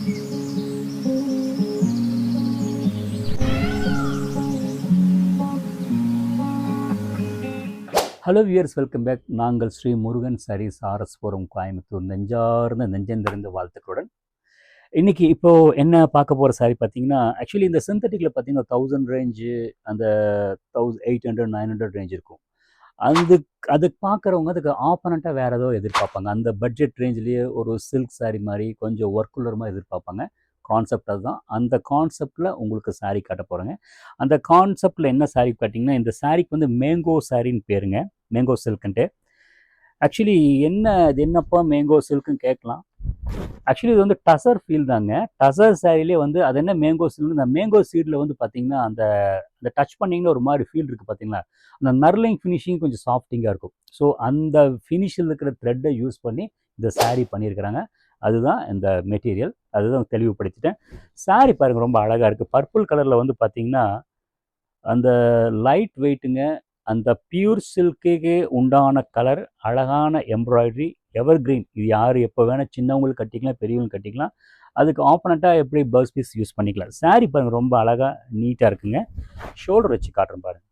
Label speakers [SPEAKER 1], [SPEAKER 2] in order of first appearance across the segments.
[SPEAKER 1] Hello wears, welcome back. நாங்கள் Shri Murugan Sarees RS Coimbatore நெஞ்சார்ந்த நெஞ்சந்திருந்த வாழ்த்துக்களுடன் இன்னைக்கு இப்போது என்ன பார்க்க போகிற சாரி பார்த்தீங்கன்னா, ஆக்சுவலி இந்த சிந்தட்டிக்கில் பார்த்தீங்கன்னா 1000 ரேஞ்சு, அந்த 1800 900 ரேஞ்ச் இருக்கும். அதுக்கு பார்க்குறவங்க அதுக்கு ஆப்பனண்ட்டாக வேறு ஏதோ எதிர்பார்ப்பாங்க. அந்த பட்ஜெட் ரேஞ்சிலேயே ஒரு சில்க் சாரி மாதிரி கொஞ்சம் ஒர்க் உள்ள மாதிரி எதிர்பார்ப்பாங்க. கான்செப்ட் அதுதான். அந்த கான்செப்டில் உங்களுக்கு சாரீ காட்ட போகிறேங்க. அந்த கான்செப்டில் என்ன சாரீ பார்த்தீங்கன்னா, இந்த சாரீக்கு வந்து மேங்கோ சாரின்னு பேருங்க. மேங்கோ சில்க்குன்ட்டு. ஆக்சுவலி இது என்னப்பா மேங்கோ சில்க்குன்னு கேட்கலாம். ஆக்சுவலி இது வந்து டசர் ஃபீல் தாங்க. டசர் சாரிலே வந்து அது என்ன மேங்கோ சில்க், இந்த மேங்கோ சீடில் வந்து பார்த்தீங்கன்னா அந்த டச் பண்ணிங்கன்னா ஒரு மாதிரி ஃபீல் இருக்குது பார்த்தீங்களா. அந்த நர்லிங் ஃபினிஷிங் கொஞ்சம் சாஃப்டிங்காக இருக்கும். ஸோ அந்த ஃபினிஷில் இருக்கிற த்ரெட்டை யூஸ் பண்ணி இந்த சாரீ பண்ணியிருக்கிறாங்க. அதுதான் இந்த மெட்டீரியல். அதுதான் தெளிவுபடுத்திட்டேன். சாரீ பாருங்கள், ரொம்ப அழகாக இருக்குது. பர்பிள் கலரில் வந்து பார்த்தீங்கன்னா அந்த லைட் வெயிட்டுங்க. அந்த பியூர் சில்க்குக்கு உண்டான கலர், அழகான எம்ப்ராய்டரி, எவர் கிரீன். இது யார் எப்போ வேணால் சின்னவங்களுக்கு கட்டிக்கலாம், பெரியவங்களுக்கு கட்டிக்கலாம். அதுக்கு ஆப்பனண்ட்டாக எப்படி ப்ளவுஸ் பீஸ் யூஸ் பண்ணிக்கலாம். சாரீ பாருங்கள், ரொம்ப அழகாக நீட்டாக இருக்குங்க. ஷோல்டர் வச்சு காட்டுறேன் பாருங்கள்.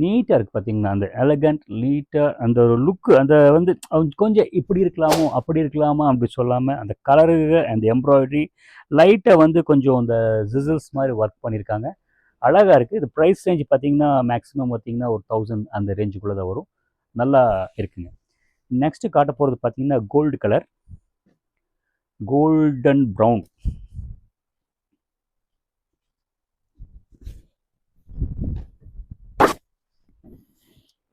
[SPEAKER 1] நீட்டாக இருக்குது பார்த்தீங்கன்னா, அந்த எலகண்ட் நீட்டாக அந்த ஒரு லுக்கு, அந்த வந்து கொஞ்சம் இப்படி இருக்கலாமோ அப்படி இருக்கலாமா அப்படி சொல்லாமல் அந்த கலரு, அந்த எம்ப்ராய்டரி லைட்டாக வந்து கொஞ்சம் அந்த ஜிசில்ஸ் மாதிரி ஒர்க் பண்ணியிருக்காங்க. அழகாக இருக்குது. இது ப்ரைஸ் ரேஞ்ச் பார்த்தீங்கன்னா மேக்ஸிமம் பார்த்தீங்கன்னா ஒரு 1000 அந்த ரேஞ்சுக்குள்ளே தான் வரும். நல்லா இருக்குங்க. நெக்ஸ்ட்டு காட்ட போகிறது பார்த்தீங்கன்னா கோல்டு கலர், கோல்டன் ப்ரௌன்.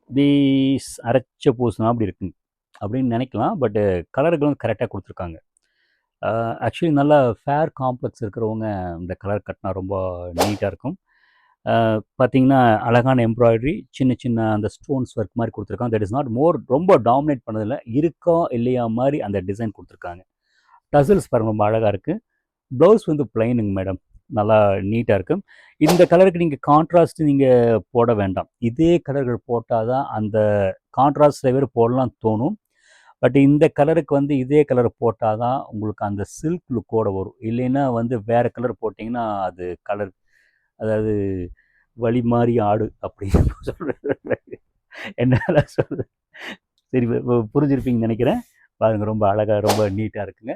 [SPEAKER 1] பீஸ் அரைச்ச பூசணம் அப்படி இருக்குங்க அப்படின்னு நினைக்கலாம். பட்டு கலர்கள் வந்து கரெக்டாக கொடுத்துருக்காங்க. ஆக்சுவலி நல்லா ஃபேர் காம்ப்ளெக்ஸ் இருக்கிறவங்க இந்த கலர் கட்டினா ரொம்ப நீட்டாக இருக்கும். பார்த்தீங்கன்னா அழகான எம்ப்ராய்டரி, சின்ன சின்ன அந்த ஸ்டோன்ஸ் ஒர்க் மாதிரி கொடுத்துருக்காங்க. தட் இஸ் நாட் மோர் ரொம்ப டாமினேட் பண்ணதில்லை, இருக்கா இல்லையா மாதிரி அந்த டிசைன் கொடுத்துருக்காங்க. டசல்ஸ் பாருங்கள், ரொம்ப அழகாக இருக்குது. ப்ளவுஸ் வந்து பிளைனுங்க மேடம், நல்லா நீட்டாக இருக்கும். இந்த கலருக்கு நீங்கள் கான்ட்ராஸ்ட் நீங்கள் போட வேண்டாம். இதே கலர்கள் போட்டால் தான் அந்த கான்ட்ராஸ்ட் வேறு போடலாம் தோணும். பட் இந்த கலருக்கு வந்து இதே கலர் போட்டால் தான் உங்களுக்கு அந்த சில்க் லுக்கோடு வரும். இல்லைன்னா வந்து வேறு கலர் போட்டிங்கன்னா அது கலர், அதாவது வழி மாறி ஆடு அப்படின்னு சொல்கிறது என்னால் சொல்கிறது. சரி, புரிஞ்சிருப்பீங்கன்னு நினைக்கிறேன். பாருங்கள், ரொம்ப அழகாக ரொம்ப நீட்டாக இருக்குங்க.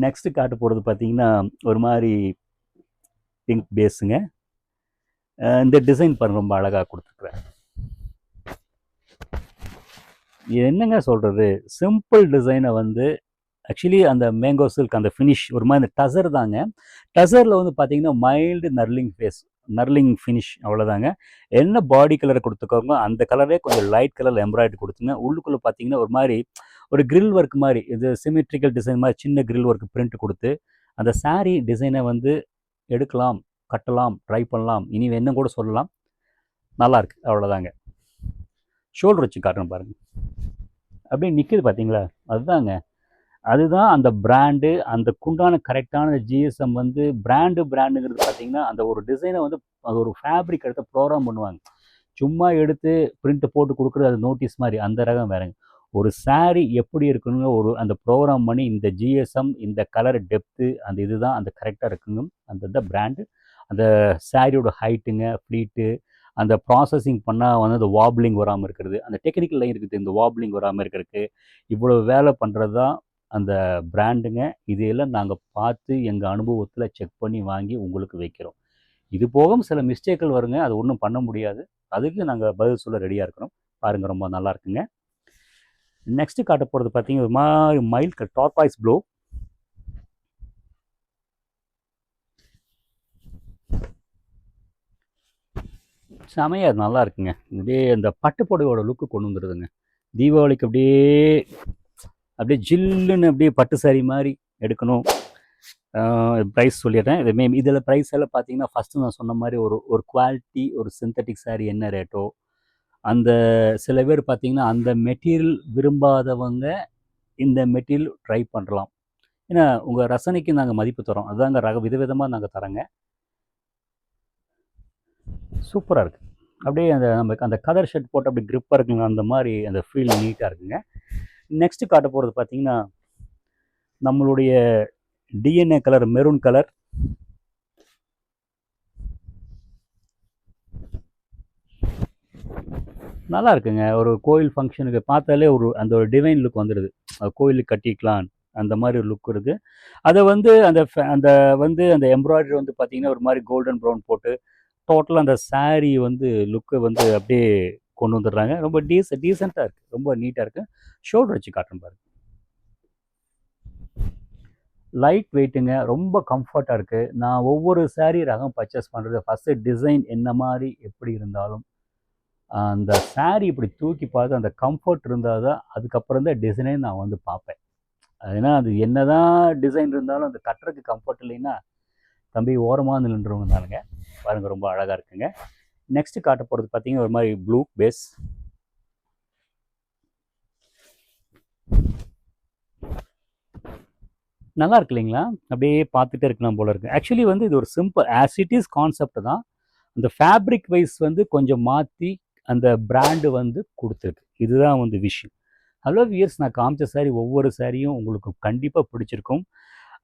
[SPEAKER 1] நெக்ஸ்ட்டு காட்ட போகிறது பார்த்தீங்கன்னா ஒரு மாதிரி பிங்க் பேஸுங்க. இந்த டிசைன் பாருங்கள், ரொம்ப அழகாக கொடுத்துருக்குறேன். என்னங்க சொல்கிறது, சிம்பிள் டிசைனை வந்து ஆக்சுவலி அந்த மேங்கோ சில்க் அந்த ஃபினிஷ் ஒரு மாதிரி இந்த டசர் தாங்க. டசரில் வந்து பார்த்தீங்கன்னா மைல்டு நர்லிங் ஃபினிஷ், அவ்வளோதாங்க. என்ன பாடி கலரை கொடுத்துக்கோங்க அந்த கலரே கொஞ்சம் லைட் கலரில் எம்ப்ராய்டரி கொடுத்துங்க. உள்ளுக்குள்ளே பார்த்தீங்கன்னா ஒரு மாதிரி ஒரு கிரில் ஒர்க் மாதிரி, இது சிமெட்ரிக்கல் டிசைன் மாதிரி சின்ன கிரில் ஒர்க் பிரிண்ட் கொடுத்து அந்த சாரீ டிசைனை வந்து எடுக்கலாம், கட்டலாம், ட்ரை பண்ணலாம், இனி என்ன கூட சொல்லலாம். நல்லாயிருக்கு, அவ்வளோதாங்க. ஷோல்டர் வச்சு காட்டுறேன் பாருங்கள், அப்படியே நிற்குது பார்த்தீங்களா. அதுதான் அந்த பிராண்டு, அந்த குண்டான கரெக்டான ஜிஎஸ்எம் வந்து பிராண்டுங்கிறது பார்த்தீங்கன்னா அந்த ஒரு டிசைனை வந்து அது ஒரு ஃபேப்ரிக் எடுத்து ப்ரோக்ராம் பண்ணுவாங்க. சும்மா எடுத்து பிரிண்ட் போட்டு கொடுக்குறது அது நோட்டீஸ் மாதிரி, அந்த ரகம் வேறுங்க. ஒரு சாரீ எப்படி இருக்குன்னு ஒரு அந்த ப்ரோக்ராம் பண்ணி இந்த ஜிஎஸ்எம், இந்த கலர் டெப்த்து, அந்த இதுதான் அந்த கரெக்டாக இருக்குங்க. அந்த பிராண்டு, அந்த சாரியோட ஹைட்டுங்க, ஃப்ளீட்டு, அந்த ப்ராசஸிங் பண்ணால் வந்து அந்த வாப்லிங் வராமல் இருக்கிறது, அந்த டெக்னிக்கல் லைன் இருக்குது, இந்த வாப்லிங் வராமல் இருக்கிறதுக்கு இவ்வளோ வேலை பண்ணுறது தான் அந்த பிராண்டுங்க. இதையெல்லாம் நாங்கள் பார்த்து எங்கள் அனுபவத்தில் செக் பண்ணி வாங்கி உங்களுக்கு வைக்கிறோம். இது போக சில மிஸ்டேக்கள் வருங்க, அது ஒன்றும் பண்ண முடியாது. அதுக்கு நாங்கள் பதில் சொல்ல ரெடியாக இருக்கிறோம். பாருங்கள், ரொம்ப நல்லா இருக்குங்க. நெக்ஸ்ட்டு காட்ட போகிறது பார்த்தீங்கன்னா ஒரு மாதிரி மைல்ட் டார்காய்ஸ் ப்ளூ. செமையாக நல்லா இருக்குங்க. அப்படியே அந்த பட்டுப்புடவையோட லுக்கு கொண்டு வந்துடுதுங்க. தீபாவளிக்கு அப்படியே ஜில்லுன்னு அப்படியே பட்டு சாரி மாதிரி எடுக்கணும். ப்ரைஸ் சொல்லிடுறேன். இதில் ப்ரைஸ் எல்லாம் பார்த்தீங்கன்னா ஃபஸ்ட்டு நான் சொன்ன மாதிரி ஒரு குவாலிட்டி, ஒரு சிந்தட்டிக் சாரீ என்ன ரேட்டோ அந்த சில பேர் பார்த்தீங்கன்னா அந்த மெட்டீரியல் விரும்பாதவங்க இந்த மெட்டீரியல் ட்ரை பண்ணலாம். ஏன்னா உங்கள் ரசனைக்கு நாங்கள் மதிப்பு தரோம். அதுதாங்க விதவிதமாக நாங்கள் தரோங்க. சூப்பராக இருக்குது. அப்படியே அந்த நமக்கு அந்த கதர் ஷர்ட் போட்டு அப்படி க்ரிப்பாக இருக்குங்க, அந்த மாதிரி அந்த ஃபீல் நீட்டாக இருக்குங்க. நெக்ஸ்ட்டு காட்ட போகிறது பார்த்தீங்கன்னா நம்மளுடைய டிஎன்ஏ கலர் மெரூன் கலர். நல்லா இருக்குங்க. ஒரு கோயில் ஃபங்க்ஷனுக்கு பார்த்தாலே அந்த ஒரு டிவைன் லுக் வந்துடுது. கோயிலுக்கு கட்டிக்கலாம் அந்த மாதிரி ஒரு லுக் இருக்குது. அதை வந்து அந்த எம்ப்ராய்டரி வந்து பார்த்தீங்கன்னா ஒரு மாதிரி கோல்டன் ப்ரௌன் போட்டு டோட்டலாக அந்த சாரீ வந்து லுக்கை வந்து அப்படியே கொண்டு வந்துடுறாங்க. ரொம்ப டீசெண்டாக இருக்குது, ரொம்ப நீட்டாக இருக்குது. ஷோல்டர் வச்சு காட்டுறேன் பாருங்க. லைட் வெயிட்டுங்க, ரொம்ப கம்ஃபர்ட்டாக இருக்குது. நான் ஒவ்வொரு சாரீ ரகம் பர்ச்சேஸ் பண்ணுறது ஃபஸ்ட்டு டிசைன் என்ன மாதிரி எப்படி இருந்தாலும் அந்த சாரீ இப்படி தூக்கி பார்த்து அந்த கம்ஃபர்ட் இருந்தால் தான் அதுக்கப்புறம் தான் டிசைனே நான் வந்து பார்ப்பேன். ஏன்னா அது என்ன தான் டிசைன் இருந்தாலும் அந்த கட்டுறதுக்கு கம்ஃபர்ட் இல்லைன்னா தம்பி ஓரமாக நின்றுருவங்கனாலுங்க. பாருங்கள் ரொம்ப அழகாக இருக்குங்க. நெக்ஸ்ட்டு காட்ட போகிறது பார்த்தீங்கன்னா ஒரு மாதிரி ப்ளூ பேஸ். நல்லா இருக்கு இல்லைங்களா? அப்படியே பார்த்துட்டே இருக்கலாம் போல இருக்குது. ஆக்சுவலி வந்து இது ஒரு simple as it is concept தான். அந்த ஃபேப்ரிக் வைஸ் வந்து கொஞ்சம் மாற்றி அந்த பிராண்டு வந்து கொடுத்துருக்கு. இதுதான் வந்து விஷயம். ஹலோ வியர்ஸ், நான் காமிச்ச சாரீ ஒவ்வொரு சாரியும் உங்களுக்கு கண்டிப்பாக பிடிச்சிருக்கும்.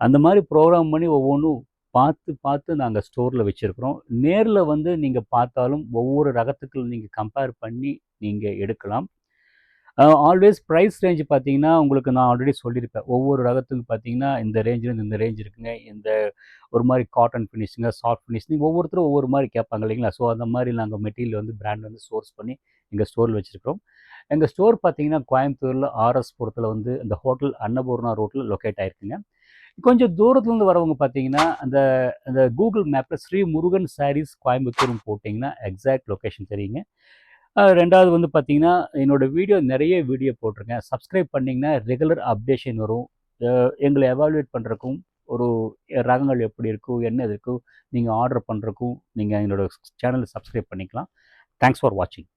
[SPEAKER 1] அந்த மாதிரி ப்ரோக்ராம் பண்ணி ஒவ்வொன்றும் பார்த்து நாங்கள் ஸ்டோரில் வச்சுருக்குறோம். நேரில் வந்து நீங்கள் பார்த்தாலும் ஒவ்வொரு ரகத்துக்கு நீங்கள் கம்பேர் பண்ணி நீங்கள் எடுக்கலாம். ஆல்வேஸ் ப்ரைஸ் ரேஞ்ச் பார்த்தீங்கன்னா உங்களுக்கு நான் ஆல்ரெடி சொல்லியிருப்பேன். ஒவ்வொரு ரகத்துக்கு பார்த்தீங்கன்னா இந்த ரேஞ்சிலேருந்து இந்த ரேஞ்ச் இருக்குங்க. இந்த ஒரு மாதிரி காட்டன் ஃபினிஷுங்க, சாஃப்ட் ஃபினிஷிங் ஒவ்வொருத்தரும் ஒவ்வொரு மாதிரி கேட்பாங்க இல்லைங்களா? ஸோ அந்த மாதிரி நாங்கள் மெட்டீரியல் வந்து பிராண்ட் வந்து சோர்ஸ் பண்ணி எங்கள் ஸ்டோரில் வச்சுருக்கிறோம். எங்கள் ஸ்டோர் பார்த்தீங்கன்னா கோயம்புத்தூரில் ஆர்எஸ்புரத்தில் வந்து இந்த ஹோட்டல் அன்னபூர்ணா ரோட்டில் லொக்கேட் ஆகிருக்குங்க. கொஞ்சம் தூரத்துலேருந்து வரவங்க பார்த்தீங்கன்னா அந்த அந்த கூகுள் மேப்பில் ஸ்ரீ முருகன் சாரீஸ் கோயம்புத்தூர்னு போட்டிங்கன்னா எக்ஸாக்ட் லொக்கேஷன் தெரியுங்க. ரெண்டாவது வந்து பார்த்தீங்கன்னா என்னோடய வீடியோ போட்டிருக்கேன். சப்ஸ்கிரைப் பண்ணிங்கன்னா ரெகுலர் அப்டேஷன் வரும். எங்களை எவாலுவேட் பண்ணுறக்கும் ஒரு ரகங்கள் எப்படி இருக்கும், என்ன இருக்கும், நீங்கள் ஆர்டர் பண்ணுறக்கும் நீங்கள் எங்களோட சேனலை சப்ஸ்கிரைப் பண்ணிக்கலாம். தேங்க்ஸ் ஃபார் வாட்சிங்.